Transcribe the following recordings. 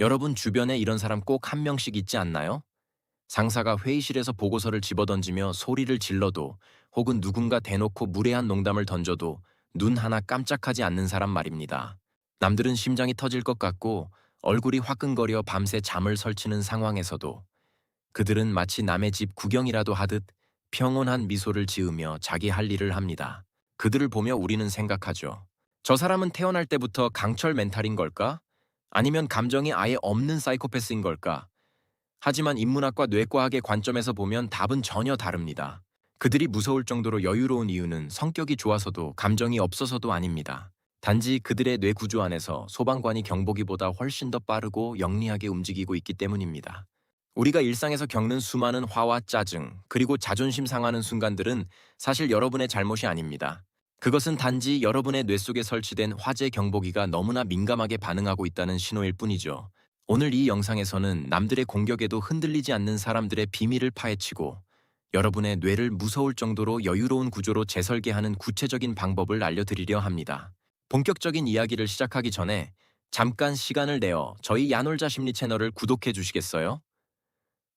여러분 주변에 이런 사람 꼭 한 명씩 있지 않나요? 상사가 회의실에서 보고서를 집어던지며 소리를 질러도 혹은 누군가 대놓고 무례한 농담을 던져도 눈 하나 깜짝하지 않는 사람 말입니다. 남들은 심장이 터질 것 같고 얼굴이 화끈거려 밤새 잠을 설치는 상황에서도 그들은 마치 남의 집 구경이라도 하듯 평온한 미소를 지으며 자기 할 일을 합니다. 그들을 보며 우리는 생각하죠. 저 사람은 태어날 때부터 강철 멘탈인 걸까? 아니면 감정이 아예 없는 사이코패스인 걸까? 하지만 인문학과 뇌과학의 관점에서 보면 답은 전혀 다릅니다. 그들이 무서울 정도로 여유로운 이유는 성격이 좋아서도 감정이 없어서도 아닙니다. 단지 그들의 뇌 구조 안에서 소방관이 경보기보다 훨씬 더 빠르고 영리하게 움직이고 있기 때문입니다. 우리가 일상에서 겪는 수많은 화와 짜증, 그리고 자존심 상하는 순간들은 사실 여러분의 잘못이 아닙니다. 그것은 단지 여러분의 뇌 속에 설치된 화재 경보기가 너무나 민감하게 반응하고 있다는 신호일 뿐이죠. 오늘 이 영상에서는 남들의 공격에도 흔들리지 않는 사람들의 비밀을 파헤치고 여러분의 뇌를 무서울 정도로 여유로운 구조로 재설계하는 구체적인 방법을 알려드리려 합니다. 본격적인 이야기를 시작하기 전에 잠깐 시간을 내어 저희 야놀자 심리 채널을 구독해 주시겠어요?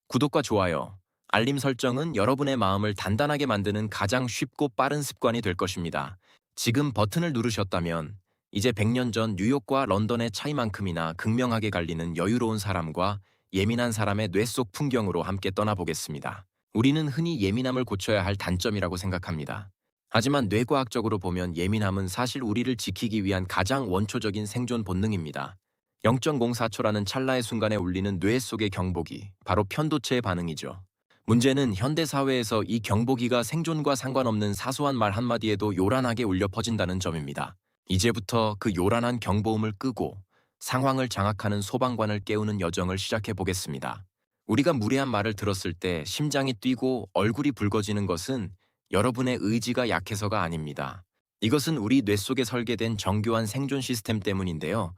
구독과 좋아요, 알림 설정은 여러분의 마음을 단단하게 만드는 가장 쉽고 빠른 습관이 될 것입니다. 지금 버튼을 누르셨다면 이제 100년 전 뉴욕과 런던의 차이만큼이나 극명하게 갈리는 여유로운 사람과 예민한 사람의 뇌 속 풍경으로 함께 떠나보겠습니다. 우리는 흔히 예민함을 고쳐야 할 단점이라고 생각합니다. 하지만 뇌과학적으로 보면 예민함은 사실 우리를 지키기 위한 가장 원초적인 생존 본능입니다. 0.04초라는 찰나의 순간에 울리는 뇌 속의 경보기, 바로 편도체의 반응이죠. 문제는 현대 사회에서 이 경보기가 생존과 상관없는 사소한 말 한마디에도 요란하게 울려 퍼진다는 점입니다. 이제부터 그 요란한 경보음을 끄고 상황을 장악하는 소방관을 깨우는 여정을 시작해 보겠습니다. 우리가 무례한 말을 들었을 때 심장이 뛰고 얼굴이 붉어지는 것은 여러분의 의지가 약해서가 아닙니다. 이것은 우리 뇌 속에 설계된 정교한 생존 시스템 때문인데요.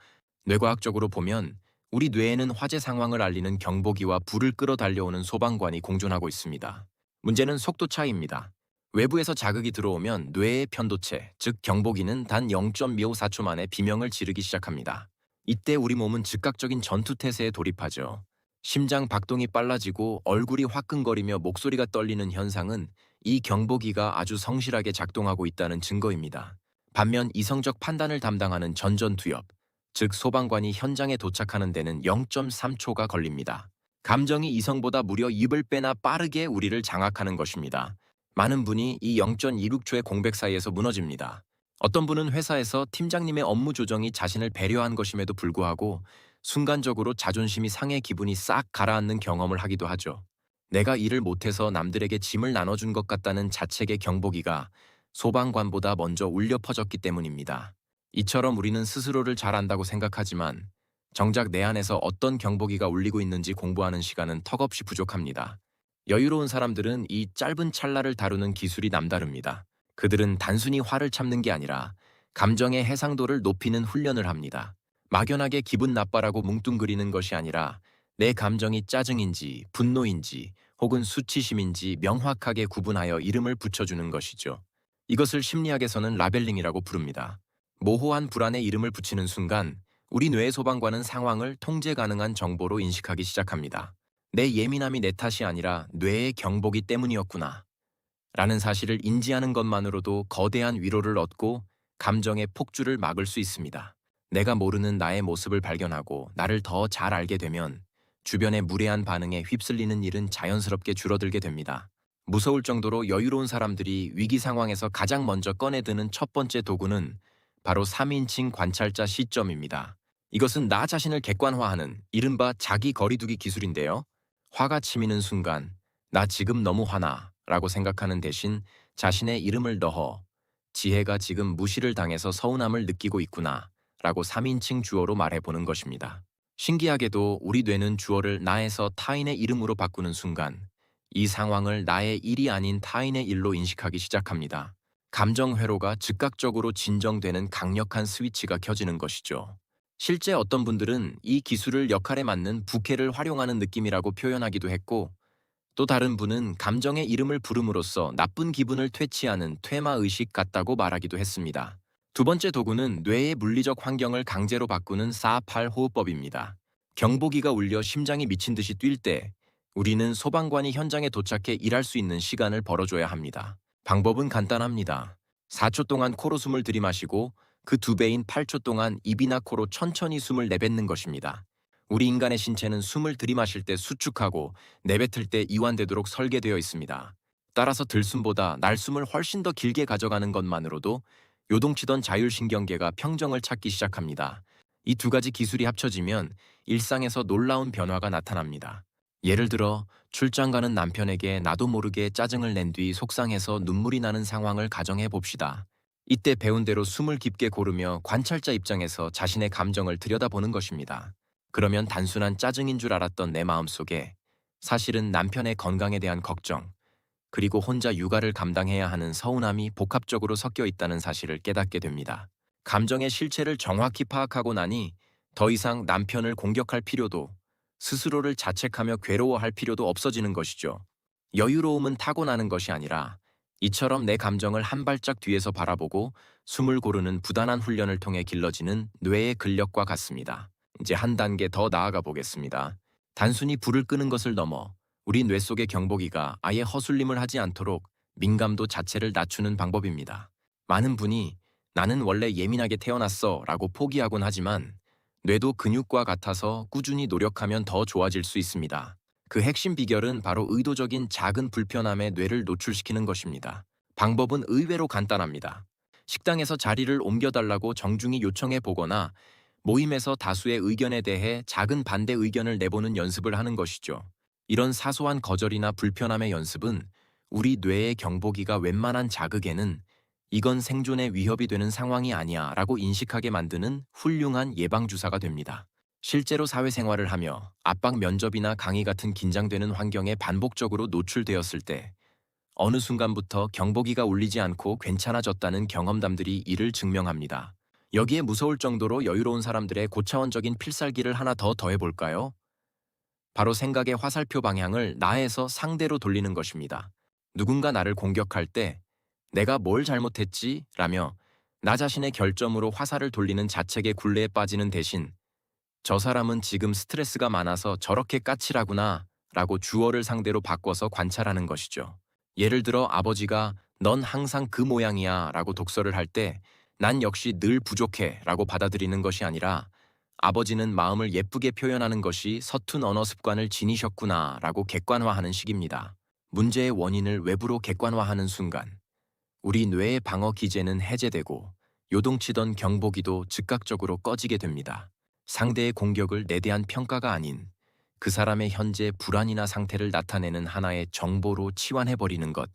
뇌과학적으로 보면 우리 뇌에는 화재 상황을 알리는 경보기와 불을 끌어 달려오는 소방관이 공존하고 있습니다. 문제는 속도 차이입니다. 외부에서 자극이 들어오면 뇌의 편도체, 즉 경보기는 단 0.254초 만에 비명을 지르기 시작합니다. 이때 우리 몸은 즉각적인 전투태세에 돌입하죠. 심장 박동이 빨라지고 얼굴이 화끈거리며 목소리가 떨리는 현상은 이 경보기가 아주 성실하게 작동하고 있다는 증거입니다. 반면 이성적 판단을 담당하는 전전투엽, 즉 소방관이 현장에 도착하는 데는 0.3초가 걸립니다. 감정이 이성보다 무려 2배 빠르게 우리를 장악하는 것입니다. 많은 분이 이 0.26초의 공백 사이에서 무너집니다. 어떤 분은 회사에서 팀장님의 업무 조정이 자신을 배려한 것임에도 불구하고 순간적으로 자존심이 상해 기분이 싹 가라앉는 경험을 하기도 하죠. 내가 일을 못해서 남들에게 짐을 나눠준 것 같다는 자책의 경보기가 소방관보다 먼저 울려 퍼졌기 때문입니다. 이처럼 우리는 스스로를 잘 안다고 생각하지만 정작 내 안에서 어떤 경보기가 울리고 있는지 공부하는 시간은 턱없이 부족합니다. 여유로운 사람들은 이 짧은 찰나를 다루는 기술이 남다릅니다. 그들은 단순히 화를 참는 게 아니라 감정의 해상도를 높이는 훈련을 합니다. 막연하게 기분 나빠라고 뭉뚱그리는 것이 아니라 내 감정이 짜증인지 분노인지 혹은 수치심인지 명확하게 구분하여 이름을 붙여주는 것이죠. 이것을 심리학에서는 라벨링이라고 부릅니다. 모호한 불안의 이름을 붙이는 순간 우리 뇌의 소방관은 상황을 통제 가능한 정보로 인식하기 시작합니다. 내 예민함이 내 탓이 아니라 뇌의 경보기 때문이었구나 라는 사실을 인지하는 것만으로도 거대한 위로를 얻고 감정의 폭주를 막을 수 있습니다. 내가 모르는 나의 모습을 발견하고 나를 더 잘 알게 되면 주변의 무례한 반응에 휩쓸리는 일은 자연스럽게 줄어들게 됩니다. 무서울 정도로 여유로운 사람들이 위기 상황에서 가장 먼저 꺼내드는 첫 번째 도구는 바로 3인칭 관찰자 시점입니다. 이것은 나 자신을 객관화하는 이른바 자기 거리두기 기술인데요. 화가 치미는 순간 나 지금 너무 화나 라고 생각하는 대신 자신의 이름을 넣어 지혜가 지금 무시를 당해서 서운함을 느끼고 있구나 라고 3인칭 주어로 말해보는 것입니다. 신기하게도 우리 뇌는 주어를 나에서 타인의 이름으로 바꾸는 순간 이 상황을 나의 일이 아닌 타인의 일로 인식하기 시작합니다. 감정 회로가 즉각적으로 진정되는 강력한 스위치가 켜지는 것이죠. 실제 어떤 분들은 이 기술을 역할에 맞는 부캐를 활용하는 느낌이라고 표현하기도 했고, 또 다른 분은 감정의 이름을 부름으로써 나쁜 기분을 퇴치하는 퇴마의식 같다고 말하기도 했습니다. 두 번째 도구는 뇌의 물리적 환경을 강제로 바꾸는 4-8 호흡법입니다. 경보기가 울려 심장이 미친 듯이 뛸 때 우리는 소방관이 현장에 도착해 일할 수 있는 시간을 벌어줘야 합니다. 방법은 간단합니다. 4초 동안 코로 숨을 들이마시고 그 2배인 8초 동안 입이나 코로 천천히 숨을 내뱉는 것입니다. 우리 인간의 신체는 숨을 들이마실 때 수축하고 내뱉을 때 이완되도록 설계되어 있습니다. 따라서 들숨보다 날숨을 훨씬 더 길게 가져가는 것만으로도 요동치던 자율신경계가 평정을 찾기 시작합니다. 이 두 가지 기술이 합쳐지면 일상에서 놀라운 변화가 나타납니다. 예를 들어 출장 가는 남편에게 나도 모르게 짜증을 낸 뒤 속상해서 눈물이 나는 상황을 가정해 봅시다. 이때 배운 대로 숨을 깊게 고르며 관찰자 입장에서 자신의 감정을 들여다보는 것입니다. 그러면 단순한 짜증인 줄 알았던 내 마음속에 사실은 남편의 건강에 대한 걱정, 그리고 혼자 육아를 감당해야 하는 서운함이 복합적으로 섞여 있다는 사실을 깨닫게 됩니다. 감정의 실체를 정확히 파악하고 나니 더 이상 남편을 공격할 필요도, 스스로를 자책하며 괴로워할 필요도 없어지는 것이죠. 여유로움은 타고나는 것이 아니라 이처럼 내 감정을 한 발짝 뒤에서 바라보고 숨을 고르는 부단한 훈련을 통해 길러지는 뇌의 근력과 같습니다. 이제 한 단계 더 나아가 보겠습니다. 단순히 불을 끄는 것을 넘어 우리 뇌 속의 경보기가 아예 허술림을 하지 않도록 민감도 자체를 낮추는 방법입니다. 많은 분이 나는 원래 예민하게 태어났어 라고 포기하곤 하지만 뇌도 근육과 같아서 꾸준히 노력하면 더 좋아질 수 있습니다. 그 핵심 비결은 바로 의도적인 작은 불편함에 뇌를 노출시키는 것입니다. 방법은 의외로 간단합니다. 식당에서 자리를 옮겨달라고 정중히 요청해 보거나 모임에서 다수의 의견에 대해 작은 반대 의견을 내보는 연습을 하는 것이죠. 이런 사소한 거절이나 불편함의 연습은 우리 뇌의 경보기가 웬만한 자극에는 이건 생존에 위협이 되는 상황이 아니야 라고 인식하게 만드는 훌륭한 예방주사가 됩니다. 실제로 사회생활을 하며 압박 면접이나 강의 같은 긴장되는 환경에 반복적으로 노출되었을 때 어느 순간부터 경보기가 울리지 않고 괜찮아졌다는 경험담들이 이를 증명합니다. 여기에 무서울 정도로 여유로운 사람들의 고차원적인 필살기를 하나 더 더해볼까요? 바로 생각의 화살표 방향을 나에서 상대로 돌리는 것입니다. 누군가 나를 공격할 때 내가 뭘 잘못했지? 라며 나 자신의 결점으로 화살을 돌리는 자책의 굴레에 빠지는 대신 저 사람은 지금 스트레스가 많아서 저렇게 까칠하구나 라고 주어를 상대로 바꿔서 관찰하는 것이죠. 예를 들어 아버지가 넌 항상 그 모양이야 라고 독설을 할 때 난 역시 늘 부족해 라고 받아들이는 것이 아니라 아버지는 마음을 예쁘게 표현하는 것이 서툰 언어 습관을 지니셨구나 라고 객관화하는 식입니다. 문제의 원인을 외부로 객관화하는 순간 우리 뇌의 방어 기제는 해제되고 요동치던 경보기도 즉각적으로 꺼지게 됩니다. 상대의 공격을 내 대한 평가가 아닌 그 사람의 현재 불안이나 상태를 나타내는 하나의 정보로 치환해버리는 것.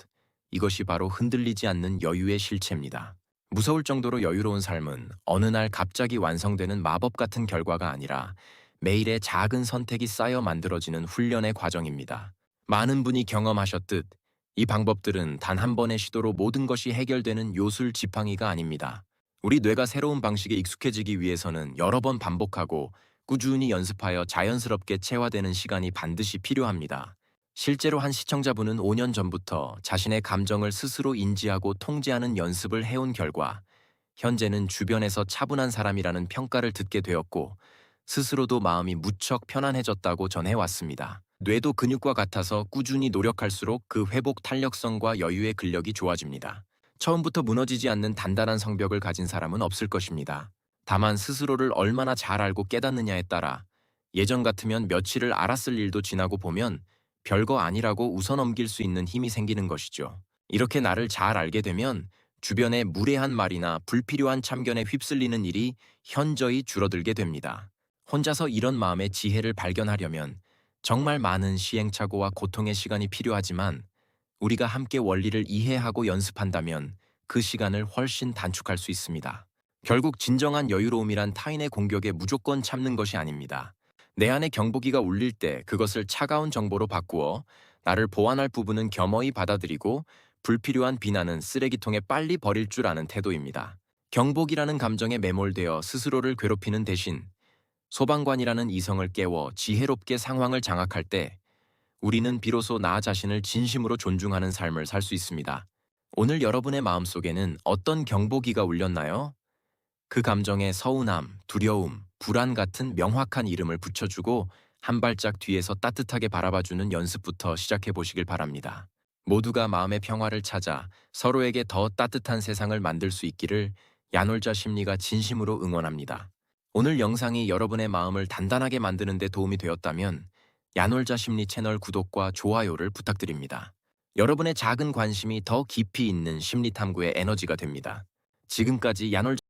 이것이 바로 흔들리지 않는 여유의 실체입니다. 무서울 정도로 여유로운 삶은 어느 날 갑자기 완성되는 마법 같은 결과가 아니라 매일의 작은 선택이 쌓여 만들어지는 훈련의 과정입니다. 많은 분이 경험하셨듯 이 방법들은 단 한 번의 시도로 모든 것이 해결되는 요술 지팡이가 아닙니다. 우리 뇌가 새로운 방식에 익숙해지기 위해서는 여러 번 반복하고 꾸준히 연습하여 자연스럽게 체화되는 시간이 반드시 필요합니다. 실제로 한 시청자분은 5년 전부터 자신의 감정을 스스로 인지하고 통제하는 연습을 해온 결과 현재는 주변에서 차분한 사람이라는 평가를 듣게 되었고 스스로도 마음이 무척 편안해졌다고 전해왔습니다. 뇌도 근육과 같아서 꾸준히 노력할수록 그 회복 탄력성과 여유의 근력이 좋아집니다. 처음부터 무너지지 않는 단단한 성벽을 가진 사람은 없을 것입니다. 다만 스스로를 얼마나 잘 알고 깨닫느냐에 따라 예전 같으면 며칠을 알았을 일도 지나고 보면 별거 아니라고 웃어넘길 수 있는 힘이 생기는 것이죠. 이렇게 나를 잘 알게 되면 주변의 무례한 말이나 불필요한 참견에 휩쓸리는 일이 현저히 줄어들게 됩니다. 혼자서 이런 마음의 지혜를 발견하려면 정말 많은 시행착오와 고통의 시간이 필요하지만 우리가 함께 원리를 이해하고 연습한다면 그 시간을 훨씬 단축할 수 있습니다. 결국 진정한 여유로움이란 타인의 공격에 무조건 참는 것이 아닙니다. 내 안에 경보기가 울릴 때 그것을 차가운 정보로 바꾸어 나를 보완할 부분은 겸허히 받아들이고 불필요한 비난은 쓰레기통에 빨리 버릴 줄 아는 태도입니다. 경복이라는 감정에 매몰되어 스스로를 괴롭히는 대신 소방관이라는 이성을 깨워 지혜롭게 상황을 장악할 때 우리는 비로소 나 자신을 진심으로 존중하는 삶을 살 수 있습니다. 오늘 여러분의 마음속에는 어떤 경보기가 울렸나요? 그 감정의 서운함, 두려움, 불안 같은 명확한 이름을 붙여주고 한 발짝 뒤에서 따뜻하게 바라봐주는 연습부터 시작해 보시길 바랍니다. 모두가 마음의 평화를 찾아 서로에게 더 따뜻한 세상을 만들 수 있기를 야놀자 심리가 진심으로 응원합니다. 오늘 영상이 여러분의 마음을 단단하게 만드는 데 도움이 되었다면 야놀자 심리 채널 구독과 좋아요를 부탁드립니다. 여러분의 작은 관심이 더 깊이 있는 심리 탐구의 에너지가 됩니다. 지금까지 야놀자